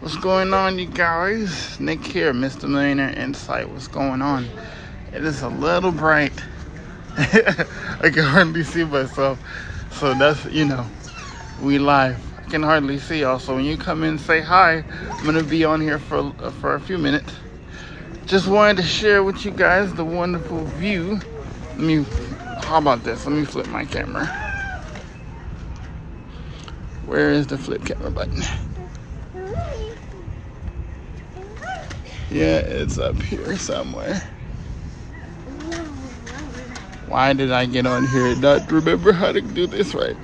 What's going on, you guys? Nick here, Mr. Millionaire Insight. What's going on? It is a little bright. I can hardly see myself. So that's, we live. I can hardly see y'all. So when you come in, say hi. I'm going to be on here for a few minutes. Just wanted to share with you guys the wonderful view. How about this? Let me flip my camera. Where is the flip camera button? Yeah, it's up here somewhere. Why did I get on here and not remember how to do this right?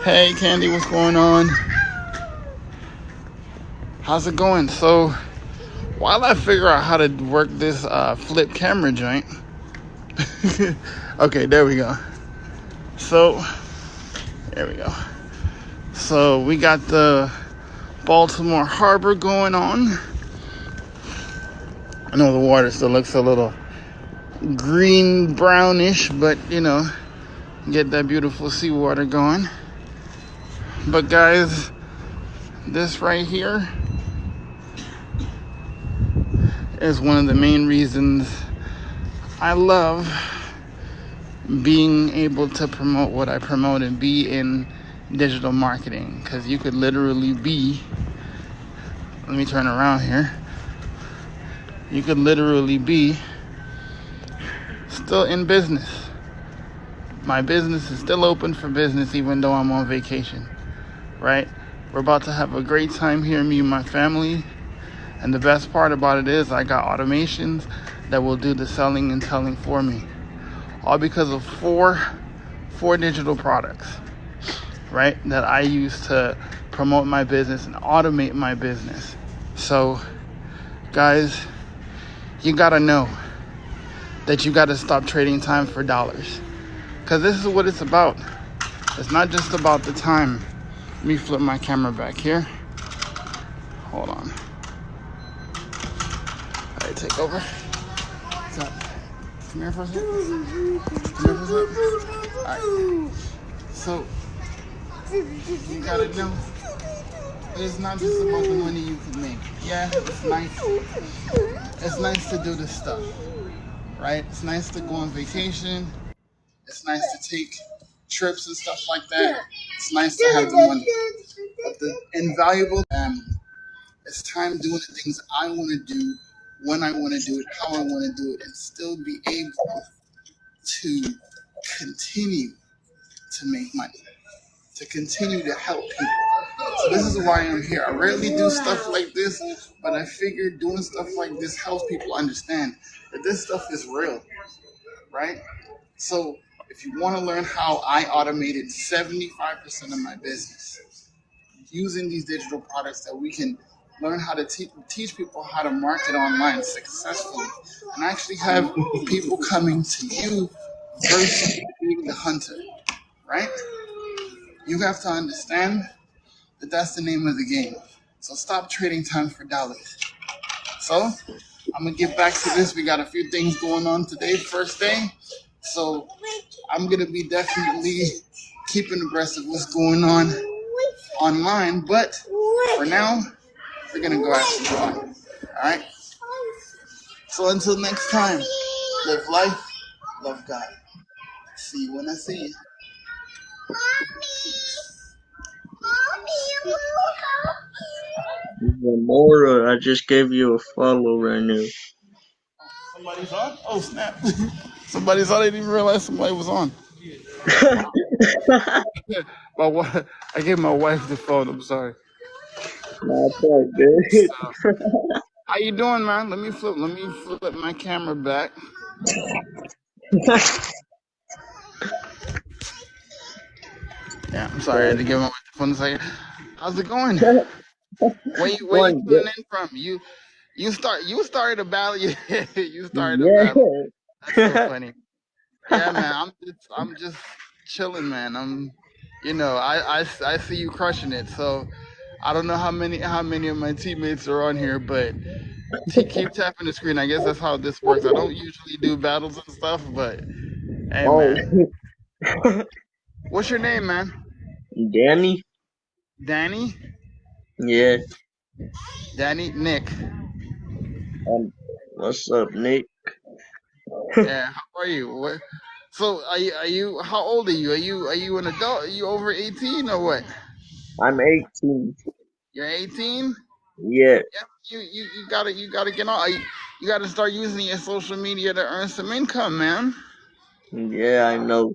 Hey, Candy, what's going on? How's it going? So, while I figure out how to work this flip camera joint. Okay, there we go. So, there we go. So, we got the Baltimore Harbor going on. I know the water still looks a little green brownish, but get that beautiful seawater going. But guys, this right here is one of the main reasons I love being able to promote what I promote and be in digital marketing, because you could literally be, let me turn around here, you could literally be still in business. My business is still open for business even though I'm on vacation, right? We're about to have a great time here, me and my family. And the best part about it is I got automations that will do the selling and telling for me. All because of four digital products, right? That I use to promote my business and automate my business. So, guys, you gotta know that you gotta stop trading time for dollars. Because this is what it's about. It's not just about the time. Let me flip my camera back here. Hold on. All right, take over. What's up? Come here for a second. Come here for a second. All right. So, you gotta know, it's not just about the money you can make. Yeah, it's nice. It's nice to do this stuff, right? It's nice to go on vacation. It's nice to take trips and stuff like that. It's nice to have the money. But the invaluable it's time doing the things I want to do, when I want to do it, how I want to do it, and still be able to continue to make money, to continue to help people. So this is why I'm here. I rarely do stuff like this, but I figured doing stuff like this helps people understand that this stuff is real, right? So if you want to learn how I automated 75% of my business using these digital products that we can learn how to teach people how to market online successfully and actually have people coming to you versus being the hunter, right? You have to understand that that's the name of the game. So stop trading time for dollars. So I'm going to get back to this. We got a few things going on today, first day. So I'm going to be definitely keeping abreast of what's going on online. But for now, we're going to go have some fun. All right? So until next time, live life, love God. See you when I see you. Zamora, I just gave you a follow right now. Somebody's on? Oh, snap. Somebody's on. I didn't even realize somebody was on. I gave my wife the phone. I'm sorry. That's all good. How you doing, man? Let me flip my camera back. Yeah, I'm sorry. I had to give my wife the phone a second. How's it going? Where you One good. tuning in from? You started a battle. You started a Yeah. battle. That's so funny. Yeah, man. I'm just chilling, man. I see you crushing it. So I don't know how many of my teammates are on here, but keep tapping the screen. I guess that's how this works. I don't usually do battles and stuff, but hey, Oh, man. What's your name, man? Danny? Danny? Yeah. Danny, Nick. What's up, Nick? Yeah, how are you? What? So, are you? How old are you? Are you an adult? Are you over 18 or what? I'm 18. You're 18. Yeah, Yeah, you gotta get on. You gotta start using your social media to earn some income, man. yeah, I know.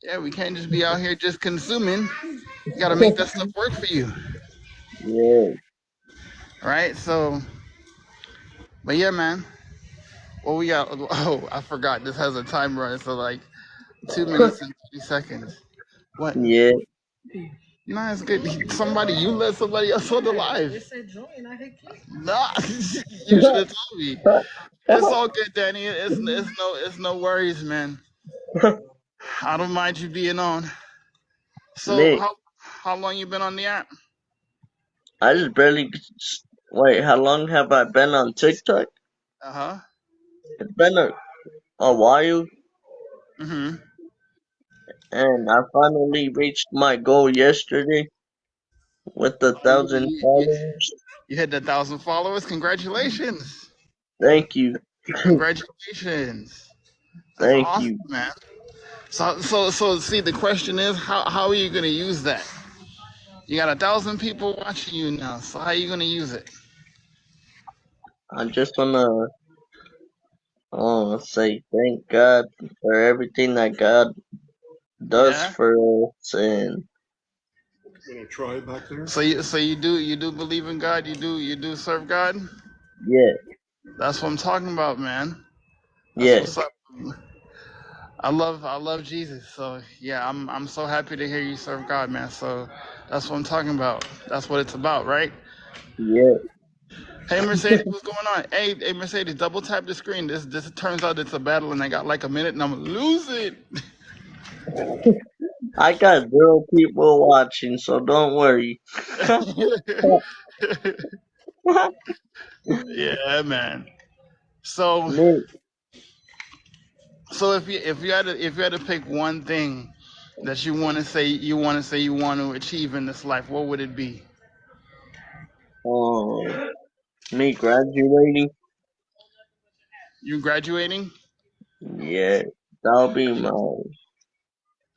Yeah, we can't just be out here just consuming. You gotta make that stuff work for you, Yeah, right? So, but yeah, man. Well, we got. Oh, I forgot. This has a timer on it, so like 2 minutes and 30 seconds. What? yeah, Nah, it's good. Somebody, you let somebody else on the live. Nah, you should have told me. It's all good, Danny. It's no worries, man. I don't mind you being on. So Nick. how long you been on the app? I just barely. Wait, how long have I been on TikTok? Uh huh. It's been a while, Mhm. and I finally reached my goal yesterday with a Oh, thousand followers. you hit the 1,000 followers. Congratulations. Thank you, Congratulations. That's thank awesome, you. man. So see, the question is, how are you gonna use that? You got 1,000 people watching you now. So how are you gonna use it? I just wanna say thank God for everything that God does Yeah. for us, and So you do believe in God? You do serve God? yeah, That's what I'm talking about, man. That's yeah. what's up. I love Jesus. So yeah, I'm so happy to hear you serve God, man. So that's what I'm talking about. That's what it's about, right? Yeah, Hey Mercedes, what's going on? Hey Mercedes, double tap the screen. This turns out it's a battle, and I got like a minute, and I'm gonna lose it. I got 0 people watching, so don't worry. Yeah, man. So Nick, so if you had to pick one thing that you want to achieve in this life, what would it be? um, me graduating, You graduating? yeah, that'll be my.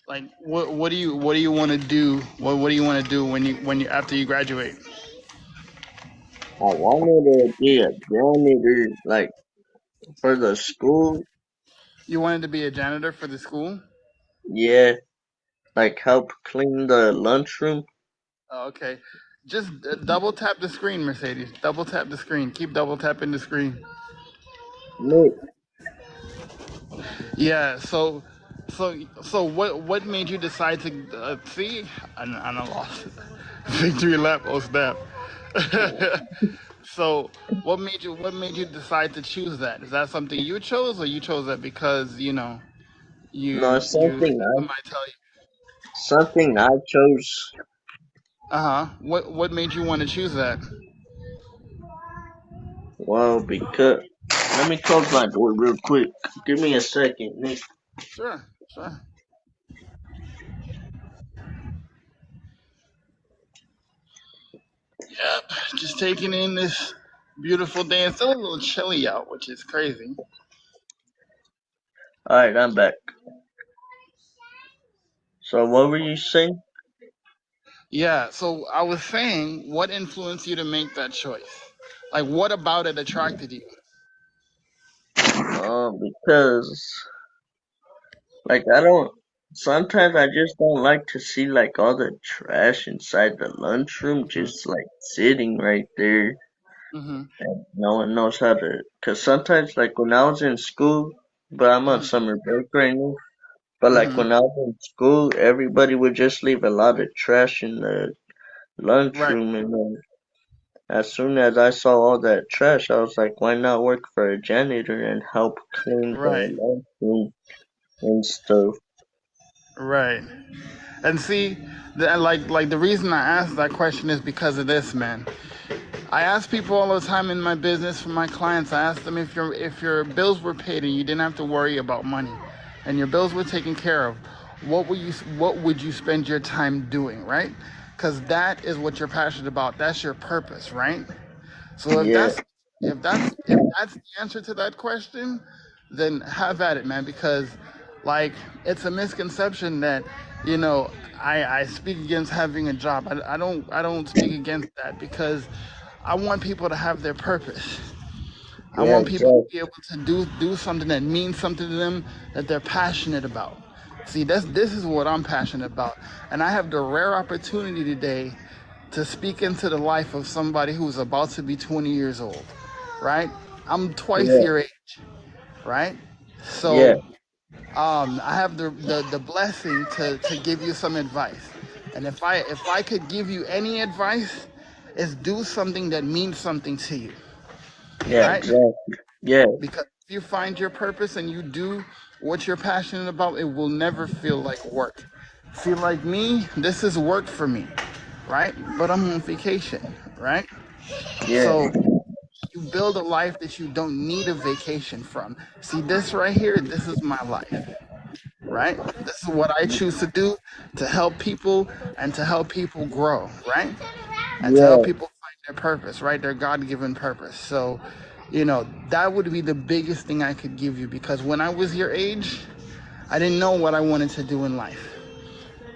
Like what do you want to do? What do you want to do when you after you graduate? I wanted to be a janitor, like for the school. You wanted to be a janitor for the school? Yeah, like help clean the lunchroom. Oh, okay. Just double tap the screen, Mercedes. Double tap the screen. Keep double tapping the screen. Nick, Yeah. So what made you decide to see? I lost. Victory lap. Oh snap. So what made you decide to choose that? Is that something you chose, or you chose that because no, somebody tell you? something I chose. Uh huh. What made you want to choose that? Well, because let me close my door real quick. Give me a second, Nick. Sure. Sure. Yep. Just taking in this beautiful day. It's still a little chilly out, which is crazy. All right, I'm back. So what were you saying? Yeah. So I was saying, what influenced you to make that choice? Like, what about it attracted you? Because like I don't. Sometimes I just don't like to see like all the trash inside the lunchroom Hmm. just like sitting right there. Hmm. No one knows how to. Cause sometimes like when I was in school, but I'm on Hmm. summer break right now. But like Hmm. when I was in school, everybody would just leave a lot of trash in the Right. lunchroom, and then as soon as I saw all that trash, I was like, why not work for a janitor and help clean the Right. lunchroom and stuff? Right. And see, like the reason I asked that question is because of this, man. I ask people all the time in my business for my clients. I ask them if your bills were paid and you didn't have to worry about money, and your bills were taken care of, what would you spend your time doing, right? because that is what you're passionate about. That's your purpose, right? So Yeah. if that's the answer to that question, then have at it, man. Because like it's a misconception that I speak against having a job. I don't speak against that because I want people to have their purpose. I Yeah, want people to exactly. be able to do something that means something to them, that they're passionate about. See, this is what I'm passionate about, and I have the rare opportunity today to speak into the life of somebody who's about to be 20 years old, right? I'm twice Yeah. your age, right? Yeah. So I have the blessing to give you some advice, and if I could give you any advice, is do something that means something to you, Yeah, right? exactly. Yeah. Because if you find your purpose and you do what you're passionate about, it will never feel like work. See, like me, this is work for me, right? But I'm on vacation, right? Yeah. So you build a life that you don't need a vacation from. See, this right here, this is my life, right? This is what I choose to do to help people and to help people grow, right? And to help Yeah. people find their purpose, right? Their God given purpose. So, that would be the biggest thing I could give you because when I was your age, I didn't know what I wanted to do in life.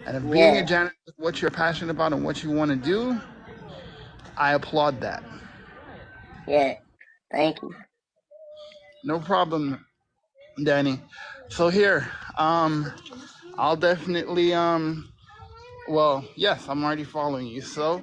And if being a Yeah. janitor is what you're passionate about and what you want to do, I applaud that. Yeah. Thank you. No problem, Danny. So here, I'll definitely well, yes, I'm already following you. So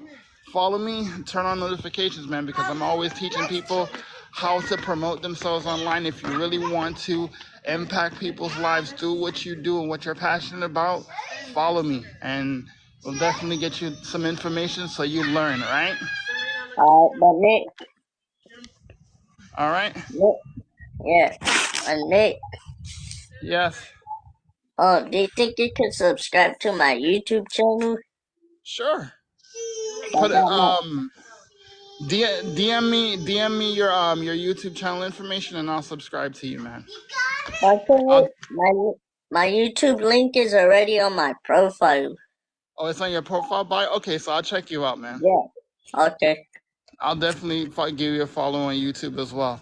follow me, turn on notifications, man, because I'm always teaching people how to promote themselves online. If you really want to impact people's lives, do what you do and what you're passionate about, follow me. And we'll definitely get you some information so you learn, right? But Nick, All right? Nick, yeah, Nick. Yes. Oh, do you think you could subscribe to my YouTube channel? Sure. I Put it got my, DM me your YouTube channel information and I'll subscribe to you, man. okay, I'll my YouTube link is already on my profile. Oh, it's on your profile bio? Okay, so I'll check you out, man. Yeah. Okay. I'll definitely give you a follow on YouTube as well.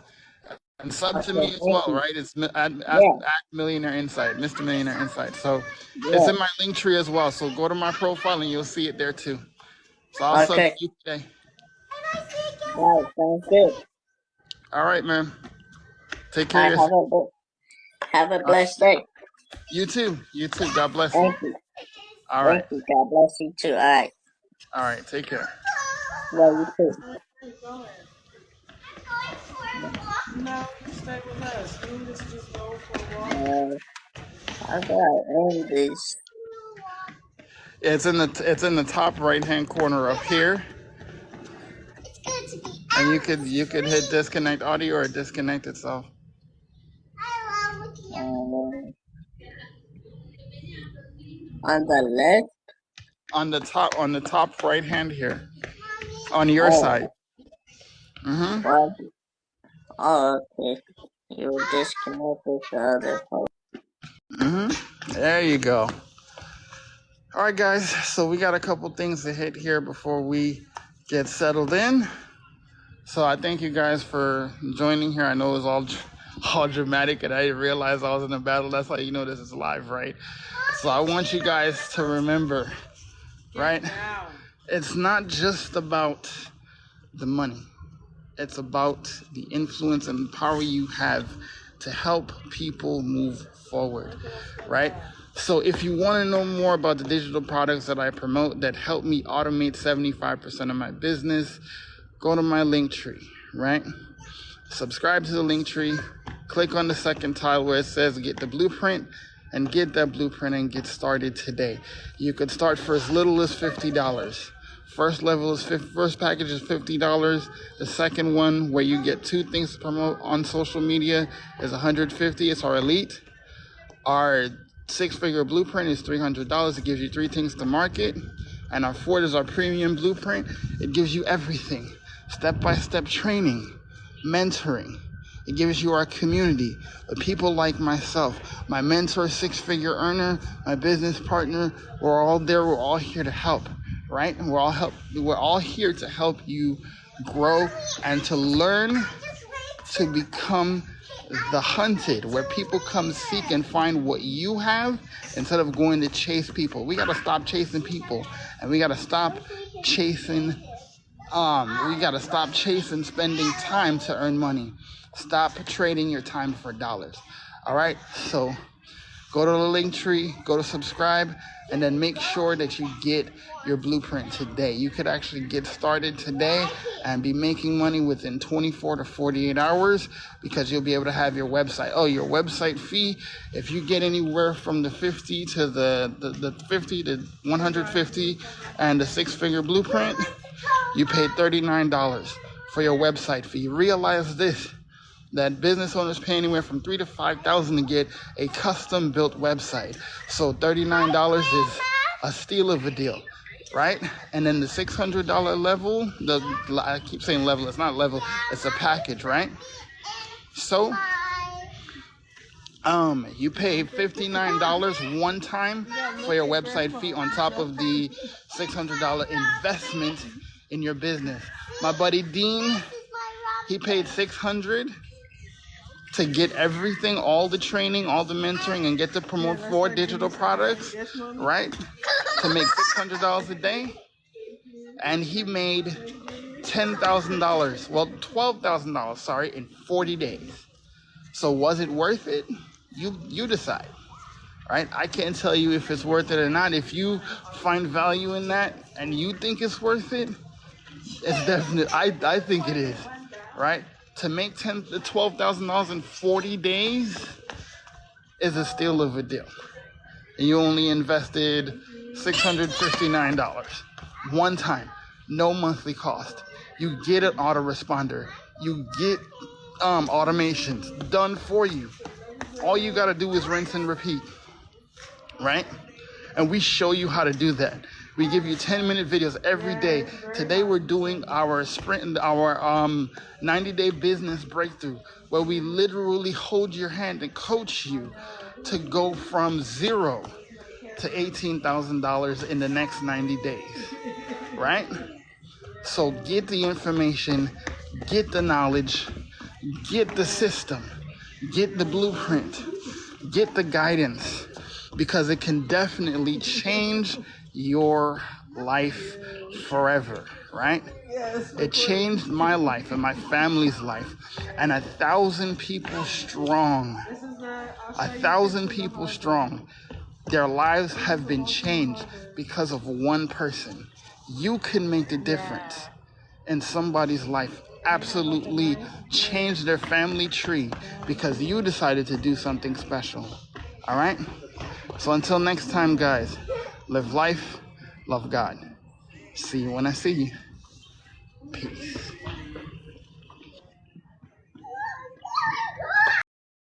And sub to Okay. me as Thank well, you. right? It's Yeah. at Millionaire Insight, Mr. Millionaire Insight. So it's Yeah. in my link tree as well. So go to my profile and you'll see it there too. So I'll sub to Okay. you today. Right. Sounds good. All right, man. Take care I of yourself. have a All right. blessed day. You too. You too. God bless you. Thank you. All right. Thank you. God bless you too. All right. All right. Take care. Yeah, you too. No, stay with us. You need to just go for a walk. I gotta end this. It's in the top right hand corner up here. And you could hit disconnect audio or disconnect itself. Um, on the left. On the top right hand here. On your side. Oh, Mm-hmm. what? Oh, okay. You disconnected the other phone. Mm-hmm. There you go. All right, guys. So we got a couple things to hit here before we get settled in. So I thank you guys for joining here. I know it was all dramatic, and I didn't realize I was in a battle. That's how you know this is live, right? So I want you guys to remember, right? It's not just about the money. It's about the influence and power you have to help people move forward, right? So if you want to know more about the digital products that I promote that help me automate 75% of my business, go to my link tree, right? Subscribe to the link tree, click on the second tile where it says get the blueprint, and get that blueprint and get started today. You could start for as little as $50. First package is $50. The second one, where you get 2 things to promote on social media, is $150. It's our elite. Our 6-figure blueprint is $300. It gives you 3 things to market. And our 4th is our premium blueprint. It gives you everything. Step-by-step training, mentoring. It gives you our community, the people like myself, my mentor, 6-figure earner, my business partner. We're all there. We're all here to help, right? And we're all here to help you grow and to learn to become the hunted, where people come seek and find what you have instead of going to chase people. We got to stop chasing people, and we got to stop chasing spending time to earn money. Stop trading your time for dollars. All right, so go to the link tree, go to subscribe, and then make sure that you get your blueprint today. You could actually get started today and be making money within 24 to 48 hours, because you'll be able to have your website. Oh, your website fee, if you get anywhere from the 50 to the 50 to 150 and the 6-figure blueprint, you paid $39 for your website fee. Realize this, that business owners pay anywhere from $3,000 to $5,000 to get a custom built website. So $39 is a steal of a deal, right? And then the $600 level, I keep saying level, it's not level, it's a package, right? So you pay $59 one time for your website fee on top of the $600 investment in your business. My buddy Dean, he paid $600 to get everything, all the training, all the mentoring, and get to promote 4 digital products, right? To make $600 a day. And he made $10,000, well, $12,000, sorry, in 40 days. So was it worth it? You decide, right? I can't tell you if it's worth it or not. If you find value in that and you think it's worth it, it's definitely, I think it is, right? To make $10,000 to $12,000 in 40 days is a steal of a deal. And you only invested $659 one time, no monthly cost. You get an autoresponder. You get automations done for you. All you got to do is rinse and repeat, right? And we show you how to do that. We give you 10-minute videos every day. Today we're doing our 90-day business breakthrough, where we literally hold your hand and coach you to go from zero to $18,000 in the next 90 days, right? So get the information, get the knowledge, get the system, get the blueprint, get the guidance, because it can definitely change your life forever, right? Yes. It changed my life and my family's life, and 1,000 people strong. 1,000 people strong. Their lives have been changed because of one person. You can make the difference in somebody's life. Absolutely change their family tree because you decided to do something special. All right? So until next time, guys, live life, love God. See you when I see you.